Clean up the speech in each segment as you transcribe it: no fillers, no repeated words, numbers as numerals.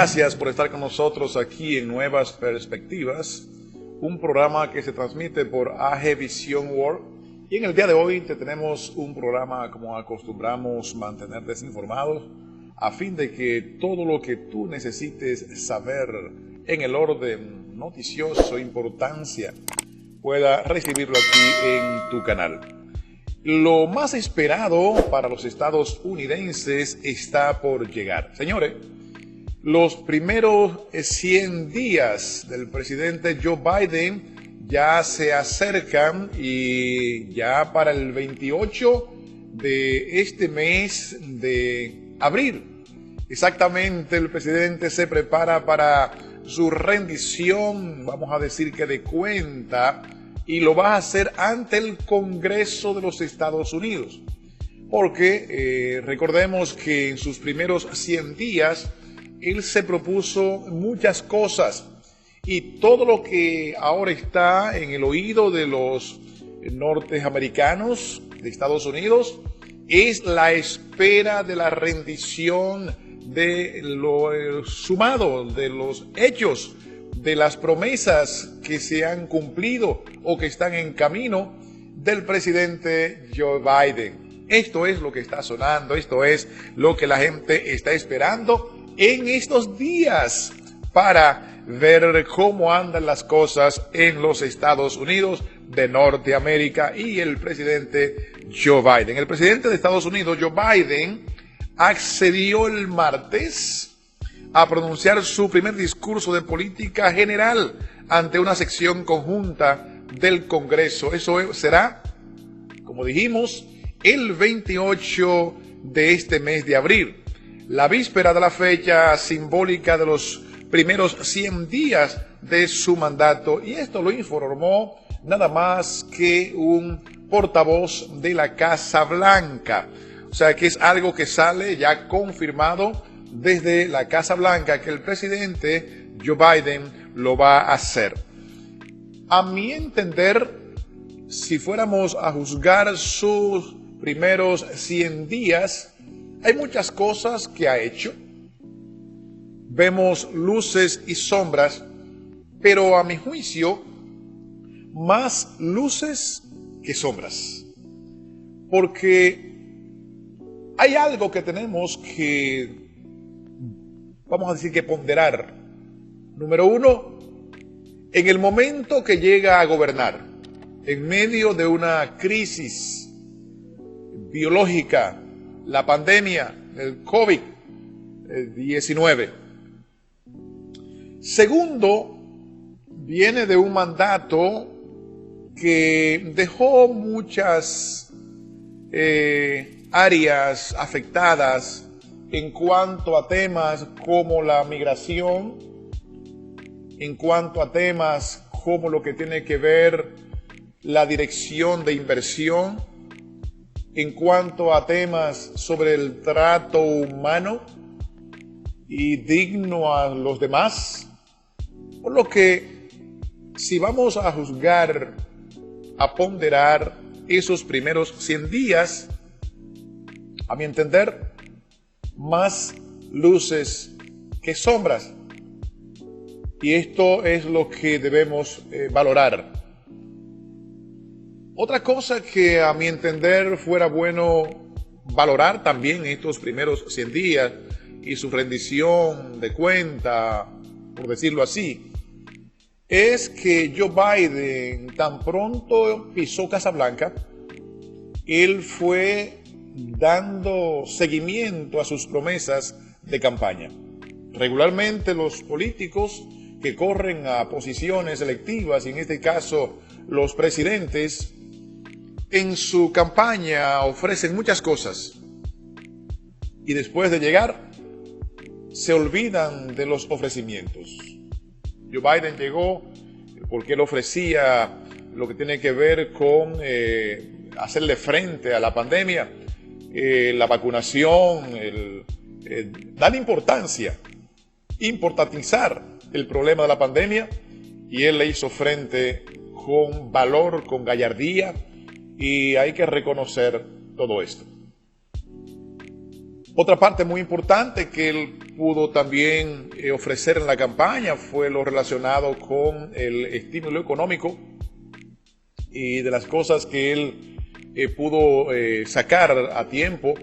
Gracias por estar con nosotros aquí en Nuevas Perspectivas, un programa que se transmite por AG Vision World. Y en el día de hoy te tenemos un programa como acostumbramos mantener desinformados a fin de que todo lo que tú necesites saber en el orden noticioso, importancia, pueda recibirlo aquí en tu canal. Lo más esperado para los estadounidenses está por llegar. Señores, los primeros 100 días del presidente Joe Biden ya se acercan y ya para el 28 de este mes de abril, exactamente el presidente se prepara para su rendición, vamos a decir que de cuenta, y lo va a hacer ante el Congreso de los Estados Unidos. Porque recordemos que en sus primeros 100 días, él se propuso muchas cosas y todo lo que ahora está en el oído de los norteamericanos de Estados Unidos es la espera de la rendición de lo sumado, de los hechos, de las promesas que se han cumplido o que están en camino del presidente Joe Biden. Esto es lo que está sonando, esto es lo que la gente está esperando en estos días para ver cómo andan las cosas en los Estados Unidos de Norteamérica y el presidente Joe Biden. El presidente de Estados Unidos, Joe Biden, accedió el martes a pronunciar su primer discurso de política general ante una sección conjunta del Congreso. Eso será, como dijimos, el 28 de este mes de abril, la víspera de la fecha simbólica de los primeros 100 días de su mandato, y esto lo informó nada más que un portavoz de la Casa Blanca. O sea que es algo que sale ya confirmado desde la Casa Blanca que el presidente Joe Biden lo va a hacer. A mi entender, si fuéramos a juzgar sus primeros 100 días, hay muchas cosas que ha hecho. Vemos luces y sombras, pero a mi juicio, más luces que sombras. Porque hay algo que tenemos que, vamos a decir que ponderar. Número uno, en el momento que llega a gobernar, en medio de una crisis biológica, la pandemia, el COVID-19. Segundo, viene de un mandato que dejó muchas áreas afectadas en cuanto a temas como la migración, en cuanto a temas como lo que tiene que ver la dirección de inversión, en cuanto a temas sobre el trato humano y digno a los demás. Por lo que, si vamos a juzgar, a ponderar esos primeros 100 días, a mi entender, más luces que sombras. Y esto es lo que debemos valorar. Otra cosa que a mi entender fuera bueno valorar también estos primeros 100 días y su rendición de cuenta, por decirlo así, es que Joe Biden tan pronto pisó Casa Blanca, él fue dando seguimiento a sus promesas de campaña. Regularmente los políticos que corren a posiciones electivas, y en este caso los presidentes, en su campaña ofrecen muchas cosas y después de llegar se olvidan de los ofrecimientos. Joe Biden llegó porque él ofrecía lo que tiene que ver con hacerle frente a la pandemia, la vacunación, dar importantizar el problema de la pandemia, y él le hizo frente con valor, con gallardía, y hay que reconocer todo esto. Otra parte muy importante que él pudo también ofrecer en la campaña fue lo relacionado con el estímulo económico, y de las cosas que él pudo sacar a tiempo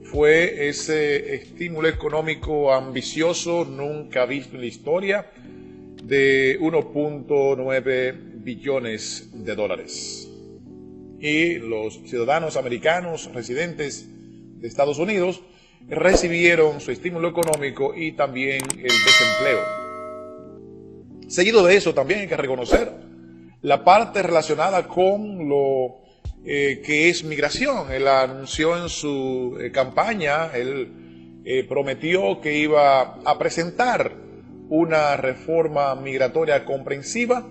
fue ese estímulo económico ambicioso, nunca visto en la historia, de 1.9 billones de dólares. Y los ciudadanos americanos residentes de Estados Unidos recibieron su estímulo económico y también el desempleo. Seguido de eso, también hay que reconocer la parte relacionada con lo que es migración. Él anunció en su campaña, él prometió que iba a presentar una reforma migratoria comprensiva,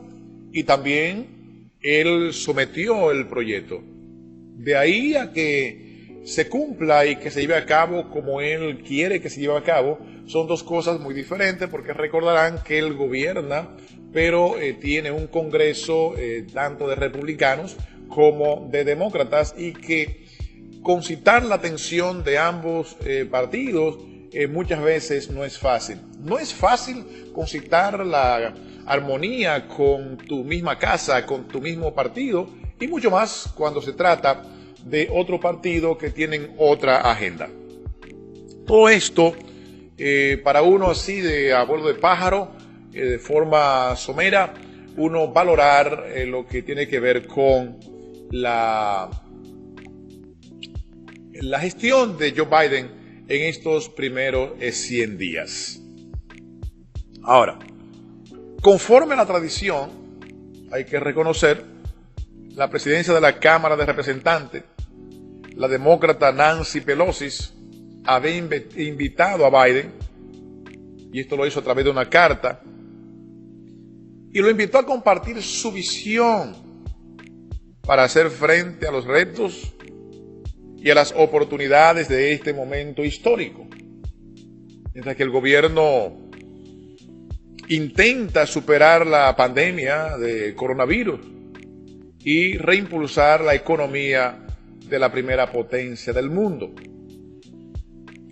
y también él sometió el proyecto. De ahí a que se cumpla y que se lleve a cabo como él quiere que se lleve a cabo, son dos cosas muy diferentes, porque recordarán que él gobierna, pero tiene un Congreso tanto de republicanos como de demócratas, y que concitar la atención de ambos partidos muchas veces no es fácil. No es fácil concitar la armonía con tu misma casa, con tu mismo partido, y mucho más cuando se trata de otro partido que tienen otra agenda. Todo esto, para uno así de a vuelo de pájaro, de forma somera, uno valorar lo que tiene que ver con la gestión de Joe Biden en estos primeros 100 días. Ahora, conforme a la tradición, hay que reconocer la presidencia de la Cámara de Representantes, la demócrata Nancy Pelosi había invitado a Biden, y esto lo hizo a través de una carta, y lo invitó a compartir su visión para hacer frente a los retos y a las oportunidades de este momento histórico. Mientras que el gobierno intenta superar la pandemia de coronavirus y reimpulsar la economía de la primera potencia del mundo.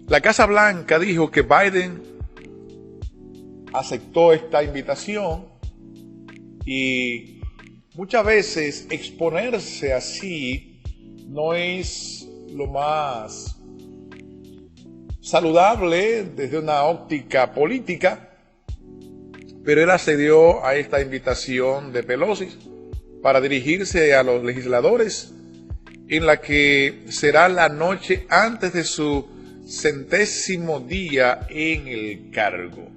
La Casa Blanca dijo que Biden aceptó esta invitación, y muchas veces exponerse así no es lo más saludable desde una óptica política, pero él accedió a esta invitación de Pelosi para dirigirse a los legisladores en la que será la noche antes de su 100º día en el cargo.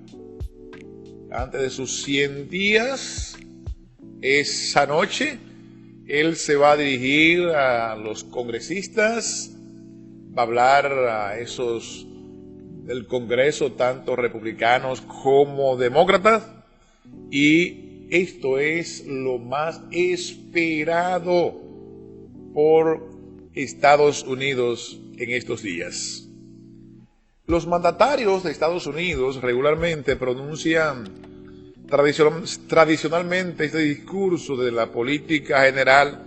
Antes de sus 100 días, esa noche, él se va a dirigir a los congresistas, va a hablar a esos del Congreso, tanto republicanos como demócratas, y esto es lo más esperado por Estados Unidos en estos días. Los mandatarios de Estados Unidos regularmente pronuncian tradicionalmente este discurso de la política general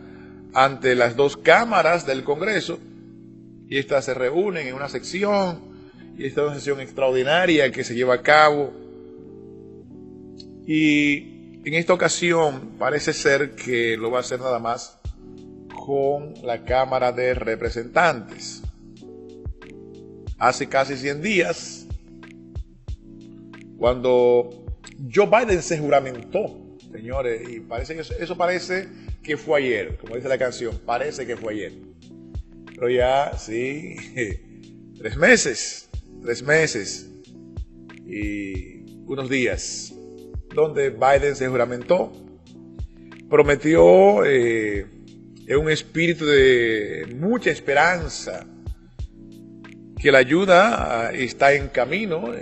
ante las dos cámaras del Congreso, y estas se reúnen en una sección, y esta es una sesión extraordinaria que se lleva a cabo, y en esta ocasión parece ser que lo va a hacer nada más con la Cámara de Representantes. Hace casi 100 días, cuando Joe Biden se juramentó, señores, y parece que eso parece que fue ayer, como dice la canción, parece que fue ayer. Pero ya, sí, 3 meses y unos días, donde Biden se juramentó, prometió en un espíritu de mucha esperanza que la ayuda está en camino,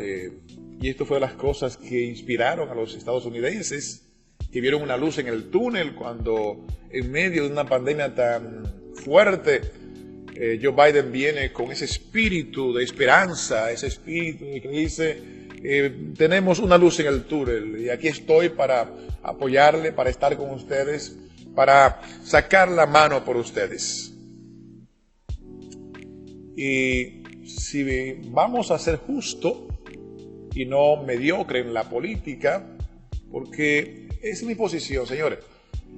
y esto fue de las cosas que inspiraron a los estadounidenses, que vieron una luz en el túnel cuando en medio de una pandemia tan fuerte, Joe Biden viene con ese espíritu de esperanza, ese espíritu que dice, tenemos una luz en el túnel y aquí estoy para apoyarle, para estar con ustedes, para sacar la mano por ustedes. Y si vamos a ser justos y no mediocre en la política, porque es mi posición, señores.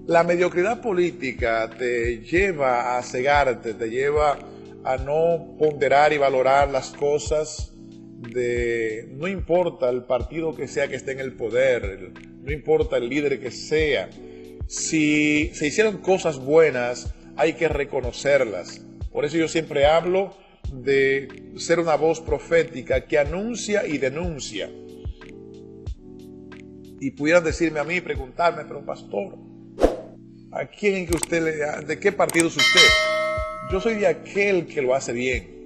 La mediocridad política te lleva a cegarte, te lleva a no ponderar y valorar las cosas no importa el partido que sea que esté en el poder, no importa el líder que sea. Si se hicieron cosas buenas, hay que reconocerlas. Por eso yo siempre hablo de ser una voz profética que anuncia y denuncia. Y pudieran decirme a mí, preguntarme, pero pastor, ¿a quién que de qué partido es usted? Yo soy de aquel que lo hace bien.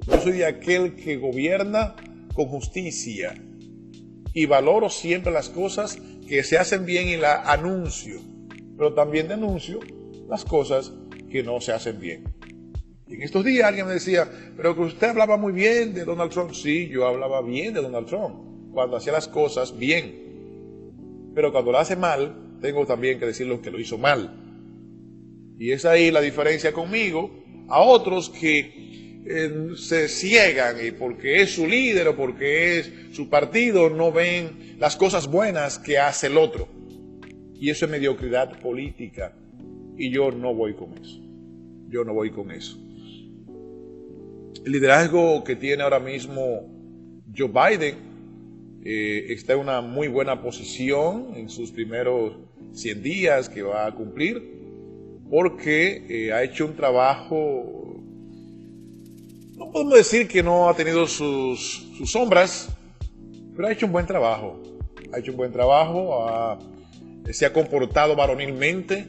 Yo soy de aquel que gobierna con justicia y valoro siempre las cosas que se hacen bien y las anuncio, pero también denuncio las cosas que no se hacen bien. Y en estos días alguien me decía, pero que usted hablaba muy bien de Donald Trump. Sí, yo hablaba bien de Donald Trump cuando hacía las cosas bien, pero cuando lo hace mal, tengo también que decir lo que lo hizo mal. Y es ahí la diferencia conmigo a otros que se ciegan y porque es su líder o porque es su partido no ven las cosas buenas que hace el otro. Y eso es mediocridad política. Y yo no voy con eso. Yo no voy con eso. El liderazgo que tiene ahora mismo Joe Biden está en una muy buena posición en sus primeros 100 días que va a cumplir, porque ha hecho un trabajo. No podemos decir que no ha tenido sus sombras, pero ha hecho un buen trabajo. Ha hecho un buen trabajo, se ha comportado varonilmente,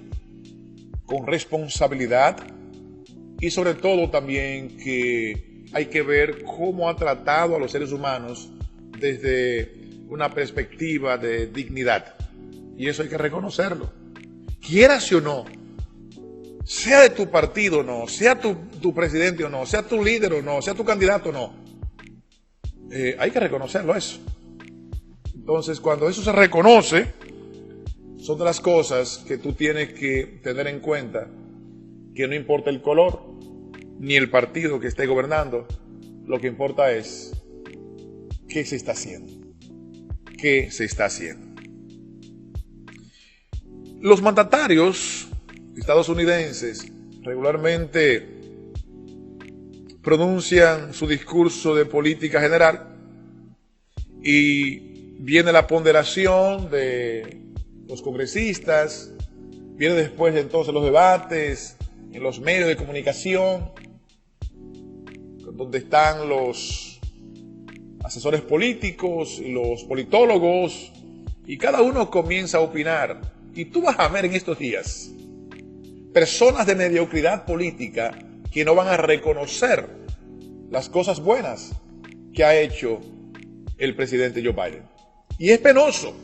con responsabilidad, y sobre todo también que hay que ver cómo ha tratado a los seres humanos desde una perspectiva de dignidad. Y eso hay que reconocerlo. Quieras o no, sea de tu partido o no, sea tu presidente o no, sea tu líder o no, sea tu candidato o no, hay que reconocerlo eso. Entonces, cuando eso se reconoce, son de las cosas que tú tienes que tener en cuenta, que no importa el color, ni el partido que esté gobernando, lo que importa es qué se está haciendo. ¿Qué se está haciendo? Los mandatarios estadounidenses regularmente pronuncian su discurso de política general y viene la ponderación de los congresistas, viene después entonces los debates en los medios de comunicación, donde están los asesores políticos y los politólogos, y cada uno comienza a opinar. Y tú vas a ver en estos días personas de mediocridad política que no van a reconocer las cosas buenas que ha hecho el presidente Joe Biden. Y es penoso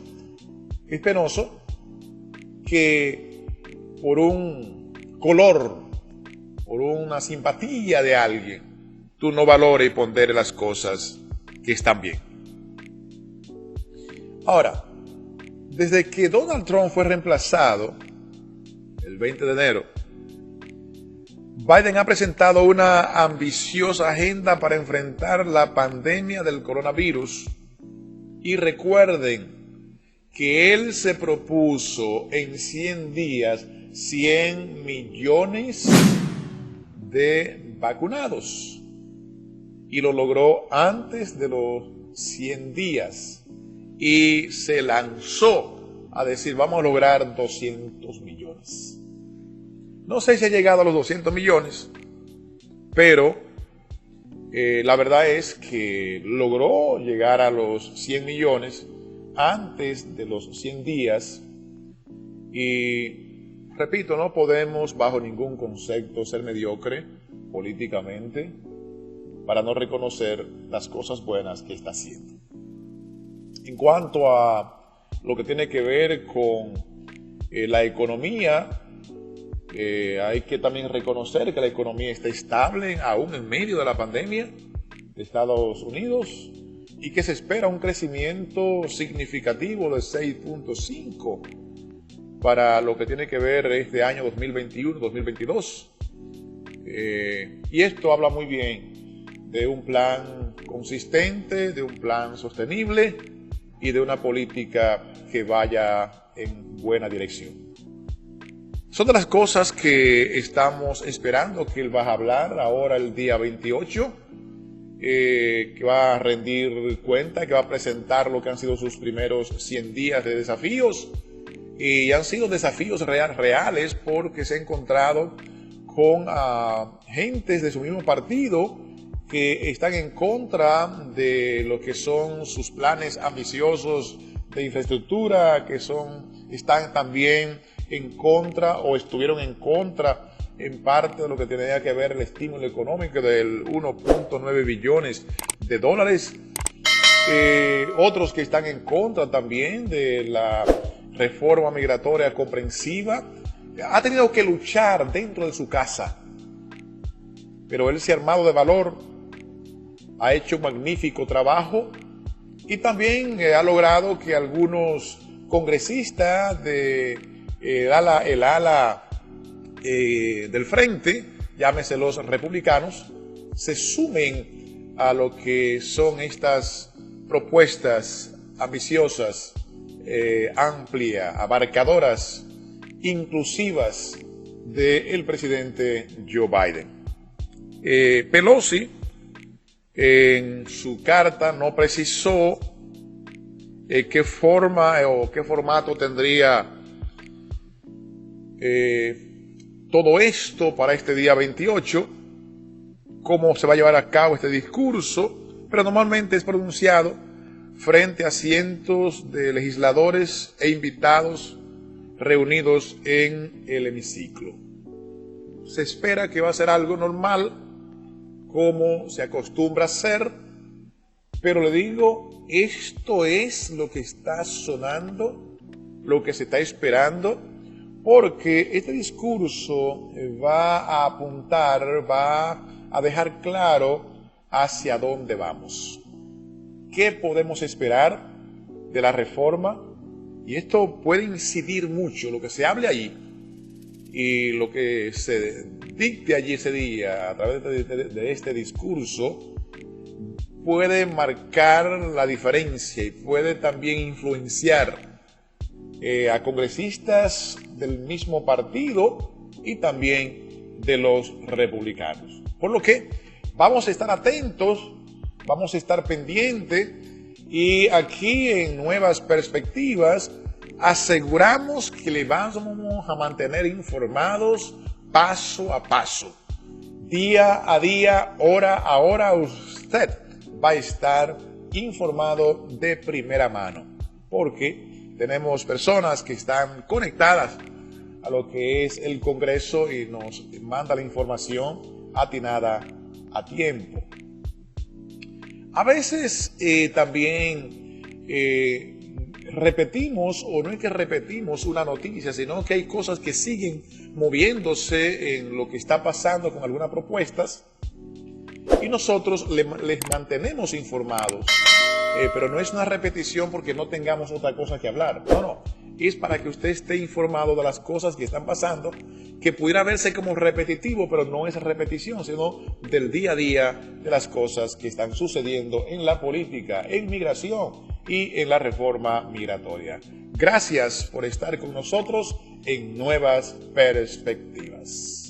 que por un color, por una simpatía de alguien, tú no valores y ponderes las cosas que están bien. Ahora, desde que Donald Trump fue reemplazado el 20 de enero, Biden ha presentado una ambiciosa agenda para enfrentar la pandemia del coronavirus. Y recuerden que él se propuso en 100 días 100 millones de vacunados. Y lo logró antes de los 100 días. Y se lanzó a decir, vamos a lograr 200 millones. No sé si ha llegado a los 200 millones, pero la verdad es que logró llegar a los 100 millones antes de los 100 días. Y repito, no podemos bajo ningún concepto ser mediocre políticamente para no reconocer las cosas buenas que está haciendo. En cuanto a lo que tiene que ver con la economía, hay que también reconocer que la economía está estable aún en medio de la pandemia de Estados Unidos y que se espera un crecimiento significativo de 6.5 para lo que tiene que ver este año 2021-2022. Y esto habla muy bien de un plan consistente, de un plan sostenible y de una política que vaya en buena dirección. Son de las cosas que estamos esperando que él va a hablar ahora el día 28, que va a rendir cuenta, que va a presentar lo que han sido sus primeros 100 días de desafíos. Y han sido desafíos reales porque se ha encontrado con gentes de su mismo partido que están en contra de lo que son sus planes ambiciosos de infraestructura, que están también en contra o estuvieron en contra en parte de lo que tenía que ver el estímulo económico del 1.9 billones de dólares. Otros que están en contra también de la reforma migratoria comprensiva. Ha tenido que luchar dentro de su casa, pero él se ha armado de valor, ha hecho un magnífico trabajo y también ha logrado que algunos congresistas el ala del frente, llámese los republicanos, se sumen a lo que son estas propuestas ambiciosas, amplias, abarcadoras, inclusivas del presidente Joe Biden. Pelosi en su carta no precisó qué forma o qué formato tendría todo esto para este día 28, cómo se va a llevar a cabo este discurso, pero normalmente es pronunciado frente a cientos de legisladores e invitados reunidos en el hemiciclo. Se espera que va a ser algo normal, como se acostumbra a hacer, pero le digo, esto es lo que está sonando, lo que se está esperando, porque este discurso va a apuntar, va a dejar claro hacia dónde vamos. ¿Qué podemos esperar de la reforma? Y esto puede incidir mucho, lo que se hable allí y lo que se dicte allí ese día a través de este discurso puede marcar la diferencia y puede también influenciar a congresistas del mismo partido y también de los republicanos. Por lo que vamos a estar atentos, vamos a estar pendientes y aquí en Nuevas Perspectivas aseguramos que le vamos a mantener informados paso a paso. Día a día, hora a hora, usted va a estar informado de primera mano, porque tenemos personas que están conectadas a lo que es el Congreso y nos manda la información atinada a tiempo. A veces también repetimos, o no es que repetimos una noticia, sino que hay cosas que siguen moviéndose en lo que está pasando con algunas propuestas y nosotros les mantenemos informados, pero no es una repetición porque no tengamos otra cosa que hablar, no, es para que usted esté informado de las cosas que están pasando, que pudiera verse como repetitivo, pero no es repetición, sino del día a día de las cosas que están sucediendo en la política, en migración y en la reforma migratoria. Gracias por estar con nosotros en Nuevas Perspectivas.